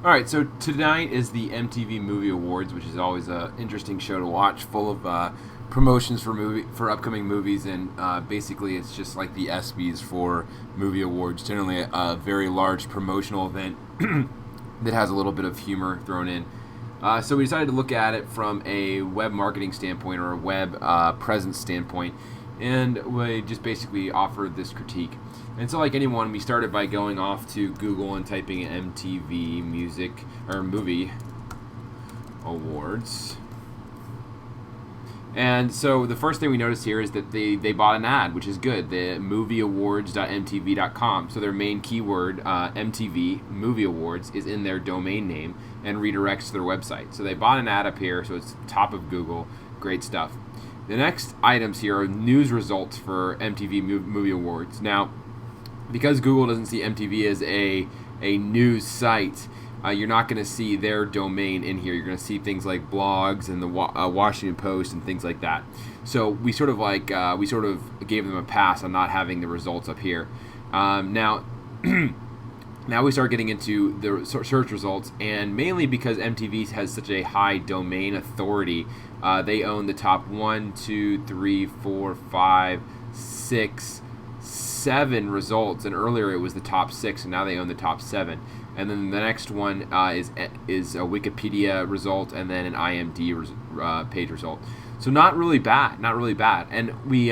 All right, so tonight is the MTV Movie Awards, which is always an interesting show to watch, full of promotions for upcoming movies, and basically it's just like the ESPYs for movie awards. Generally, a very large promotional event that has a little bit of humor thrown in. So we decided to look at it from a web marketing standpoint or a web presence standpoint, and we just basically offered this critique. And so, like anyone, we started by going off to Google and typing MTV Music or Movie Awards. And so the first thing we noticed here is that they bought an ad, which is good. The movieawards.mtv.com. So their main keyword, MTV Movie Awards, is in their domain name and redirects to their website. So they bought an ad up here, so it's top of Google. Great stuff. The next items here are news results for MTV Movie Awards. Now, because Google doesn't see MTV as a news site, you're not going to see their domain in here. You're going to see things like blogs and the Washington Post and things like that. So we sort of gave them a pass on not having the results up here. Now we start getting into the search results, and mainly because MTV has such a high domain authority, they own the top 1, 2, 3, 4, 5, 6, 7 results, and earlier it was the top 6, and now they own the top 7. And then the next one is a Wikipedia result, and then an IMDb page result. So not really bad. And we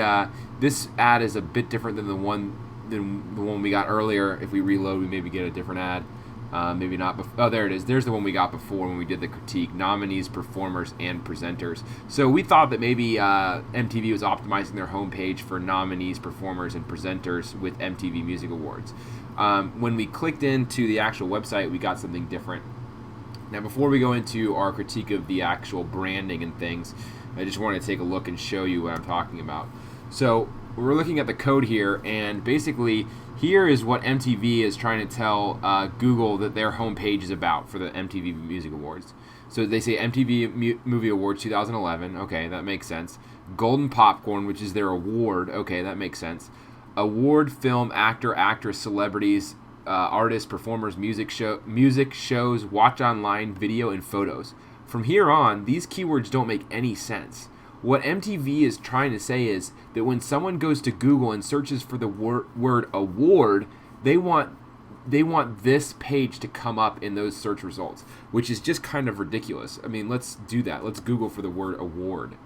this ad is a bit different than the one we got earlier. If we reload, we maybe get a different ad. Maybe not. Oh, there it is. There's the one we got before when we did the critique: nominees, performers, and presenters. So we thought that maybe MTV was optimizing their homepage for nominees, performers, and presenters with MTV Music Awards. When we clicked into the actual website, we got something different. Now, before we go into our critique of the actual branding and things, I just wanted to take a look and show you what I'm talking about. So we're looking at the code here, and basically here is what MTV is trying to tell Google that their homepage is about for the MTV Music Awards. So they say MTV Movie Awards 2011. Okay, that makes sense. Golden Popcorn, which is their award. Okay, that makes sense. Award, film, actor, actress, celebrities, artists, performers, music shows, watch online, video, and photos. From here on, these keywords don't make any sense. What MTV is trying to say is that when someone goes to Google and searches for the word award, they want this page to come up in those search results, which is just kind of ridiculous. I mean, let's do that. Let's Google for the word award.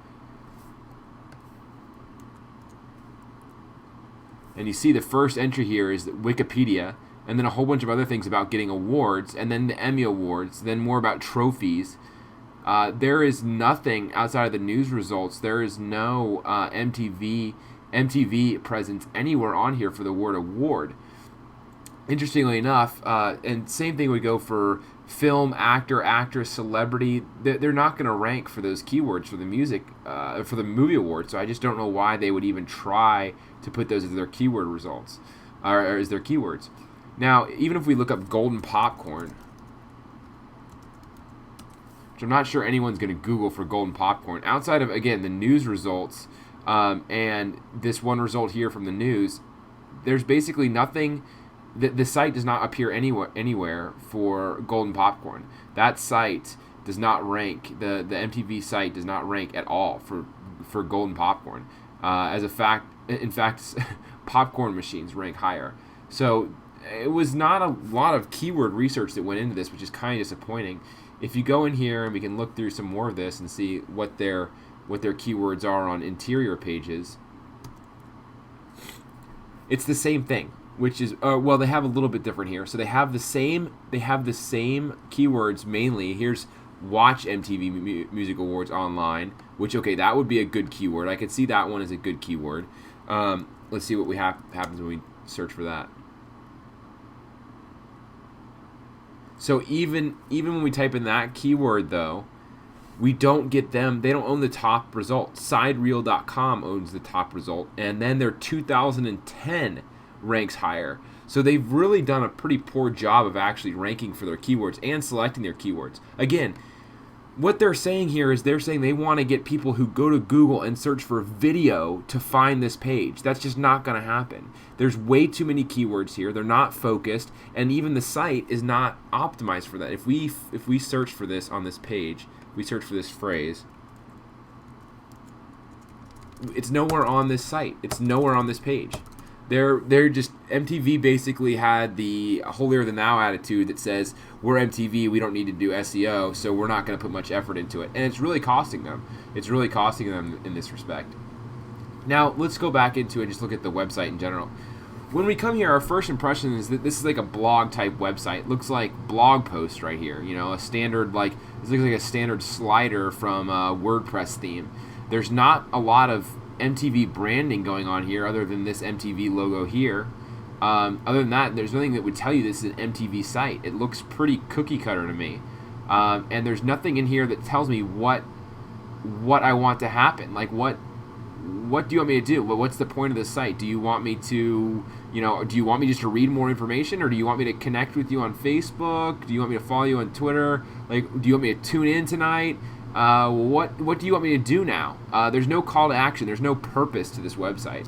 And you see the first entry here is Wikipedia, and then a whole bunch of other things about getting awards, and then the Emmy Awards, then more about trophies. There is nothing outside of the news results. There is no MTV presence anywhere on here for the word award. Interestingly enough, and same thing would go for film, actor, actress, celebrity. They're not going to rank for those keywords for the for the movie awards. So I just don't know why they would even try to put those as their keyword results, or as their keywords. Now, even if we look up Golden Popcorn, which I'm not sure anyone's going to Google for Golden Popcorn, outside of, again, the news results and this one result here from the news, there's basically nothing. The site does not appear anywhere for Golden Popcorn. That site does not rank. The MTV site does not rank at all for Golden Popcorn. In fact, popcorn machines rank higher. So it was not a lot of keyword research that went into this, which is kind of disappointing. If you go in here and we can look through some more of this and see what their keywords are on interior pages, it's the same thing. Which is well, they have a little bit different here. So they have the same keywords mainly. Here's watch MTV Music Awards online, which, okay, that would be a good keyword. I could see that one as a good keyword. Let's see what happens when we search for that. So even when we type in that keyword, though, we don't get them. They don't own the top result. Sidereel.com owns the top result, and then their 2010 ranks higher. So they've really done a pretty poor job of actually ranking for their keywords and selecting their keywords. Again, what they're saying here is they're saying they want to get people who go to Google and search for video to find this page. That's just not going to happen. There's way too many keywords here. They're not focused, and even the site is not optimized for that. If we search for this on this page, we search for this phrase, it's nowhere on this site. It's nowhere on this page. They're just, MTV basically had the holier than thou attitude that says, we're MTV, we don't need to do SEO, so we're not going to put much effort into it. And it's really costing them. It's really costing them in this respect. Now, let's go back into it and just look at the website in general. When we come here, our first impression is that this is like a blog type website. It looks like blog post right here. You know, a standard, like, this looks like a standard slider from a WordPress theme. There's not a lot of MTV branding going on here other than this MTV logo here. Other than that, there's nothing that would tell you this is an MTV site. It looks pretty cookie cutter to me. And there's nothing in here that tells me what I want to happen. Like, what do you want me to do? What's the point of this site? Do you want me to, do you want me just to read more information, or do you want me to connect with you on Facebook? Do you want me to follow you on Twitter? Like, do you want me to tune in tonight? What do you want me to do now? There's no call to action. There's no purpose to this website.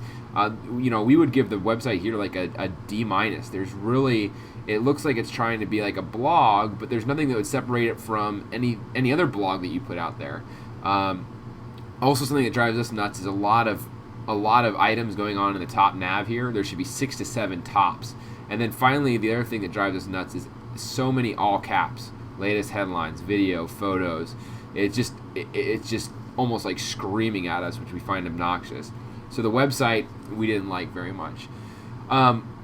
We would give the website here like a D-. There's really, it looks like it's trying to be like a blog, but there's nothing that would separate it from any other blog that you put out there. Also, something that drives us nuts is a lot of items going on in the top nav here. There should be 6 to 7 tops. And then finally, the other thing that drives us nuts is so many all caps. Latest headlines, video, photos. It's just almost like screaming at us, which we find obnoxious. So the website we didn't like very much.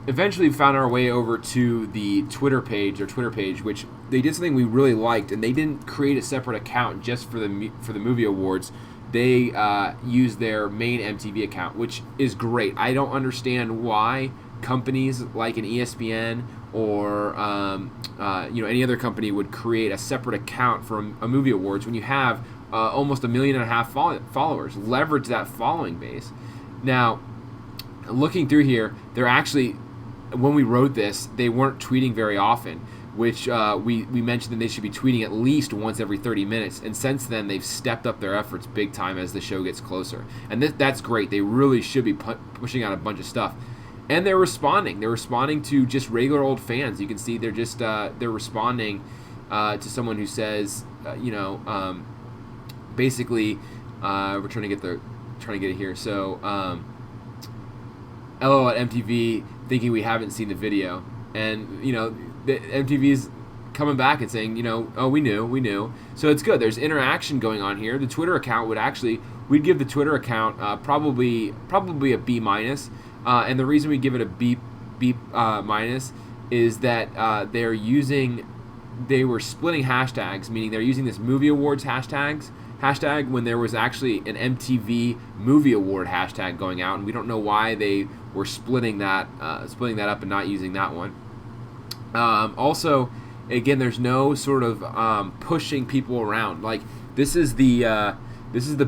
Eventually we found our way over to the Twitter page, which they did something we really liked, and they didn't create a separate account just for the movie awards. They used their main MTV account, which is great. I don't understand why companies like an ESPN or any other company would create a separate account for a movie awards when you have almost 1.5 million followers. Leverage that following base. Now, looking through here, they're actually, when we wrote this, they weren't tweeting very often, which we mentioned that they should be tweeting at least once every 30 minutes. And since then, they've stepped up their efforts big time as the show gets closer. And that's great. They really should be pushing out a bunch of stuff. And they're responding. They're responding to just regular old fans. You can see they're just they're responding to someone who says, basically, we're trying to get it here. So, LOL at MTV, thinking we haven't seen the video, and the MTV's coming back and saying, oh, we knew. So it's good. There's interaction going on here. The Twitter account we'd give the Twitter account probably a B-. And the reason we give it a B- is that they were splitting hashtags, meaning they're using this movie awards hashtag when there was actually an MTV movie award hashtag going out, and we don't know why they were splitting that up and not using that one. Also, again, there's no sort of pushing people around. Like, this is the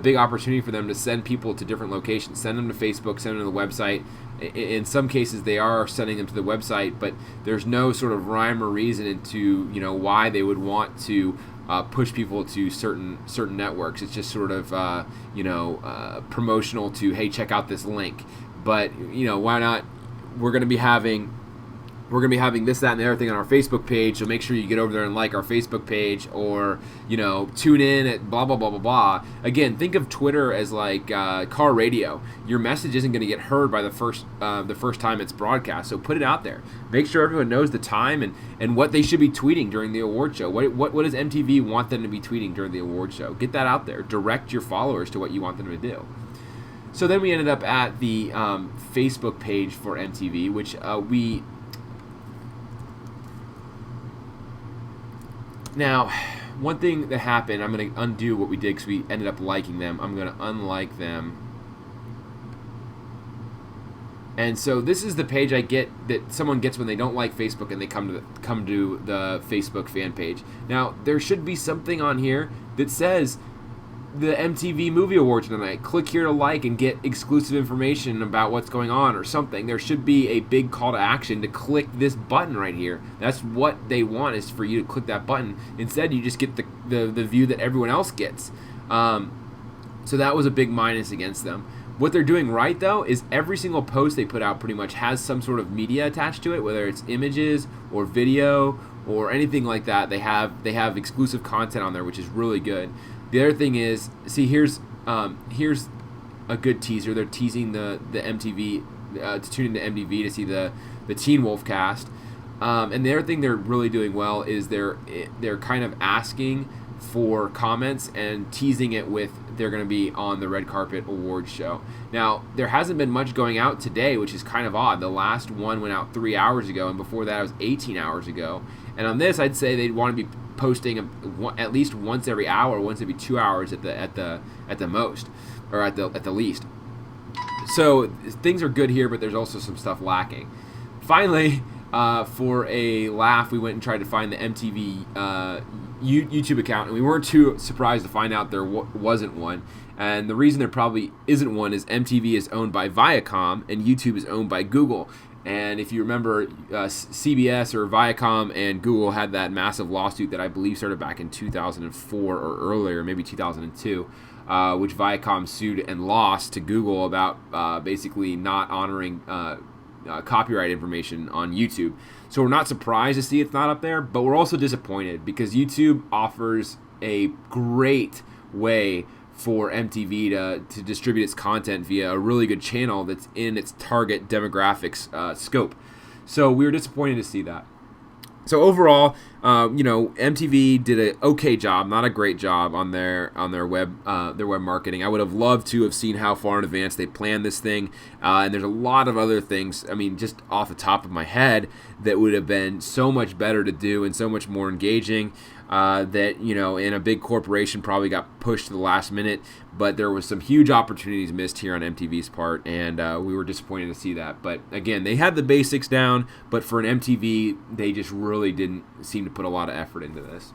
big opportunity for them to send people to different locations. Send them to Facebook, send them to the website. In some cases, they are sending them to the website, but there's no sort of rhyme or reason into why they would want to push people to certain networks. It's just sort of promotional to, hey, check out this link. But why not? We're going to be having this, that, and the other thing on our Facebook page, so make sure you get over there and like our Facebook page, or tune in at blah blah blah blah blah. Again, think of Twitter as like car radio. Your message isn't going to get heard by the first time it's broadcast, so put it out there. Make sure everyone knows the time and what they should be tweeting during the award show. What does MTV want them to be tweeting during the award show? Get that out there. Direct your followers to what you want them to do. So then we ended up at the Facebook page for MTV, which Now, one thing that happened, I'm going to undo what we did because we ended up liking them. I'm going to unlike them. And so this is the page I get that someone gets when they don't like Facebook and they come to the Facebook fan page. Now, there should be something on here that says the MTV Movie Awards tonight. Click here to like and get exclusive information about what's going on or something. There should be a big call to action to click this button right here. That's what they want, is for you to click that button. Instead, you just get the view that everyone else gets. So that was a big minus against them. What they're doing right, though, is every single post they put out pretty much has some sort of media attached to it, whether it's images or video or anything like that. They have exclusive content on there, which is really good. The other thing is, see, here's a good teaser. They're teasing the MTV to tune into MTV to see the Teen Wolf cast. And the other thing they're really doing well is they're kind of asking for comments and teasing it with they're going to be on the Red Carpet Awards show. Now, there hasn't been much going out today, which is kind of odd. The last one went out 3 hours ago, and before that it was 18 hours ago. And on this, I'd say they'd want to be posting at least once every hour, once every 2 hours at the most, or at the least. So things are good here, but there's also some stuff lacking. Finally, for a laugh, we went and tried to find the MTV YouTube account, and we weren't too surprised to find out there wasn't one. And the reason there probably isn't one is MTV is owned by Viacom, and YouTube is owned by Google. And if you remember, CBS or Viacom and Google had that massive lawsuit that I believe started back in 2004 or earlier, maybe 2002, which Viacom sued and lost to Google about basically not honoring copyright information on YouTube. So we're not surprised to see it's not up there, but we're also disappointed because YouTube offers a great way for MTV to distribute its content via a really good channel that's in its target demographics scope. So we were disappointed to see that. So overall, MTV did an okay job, not a great job on their web marketing. I would have loved to have seen how far in advance they planned this thing, and there's a lot of other things. I mean, just off the top of my head, that would have been so much better to do and so much more engaging. That in a big corporation probably got pushed to the last minute, but there was some huge opportunities missed here on MTV's part, and we were disappointed to see that. But again, they had the basics down, but for an MTV, they just really didn't seem to put a lot of effort into this.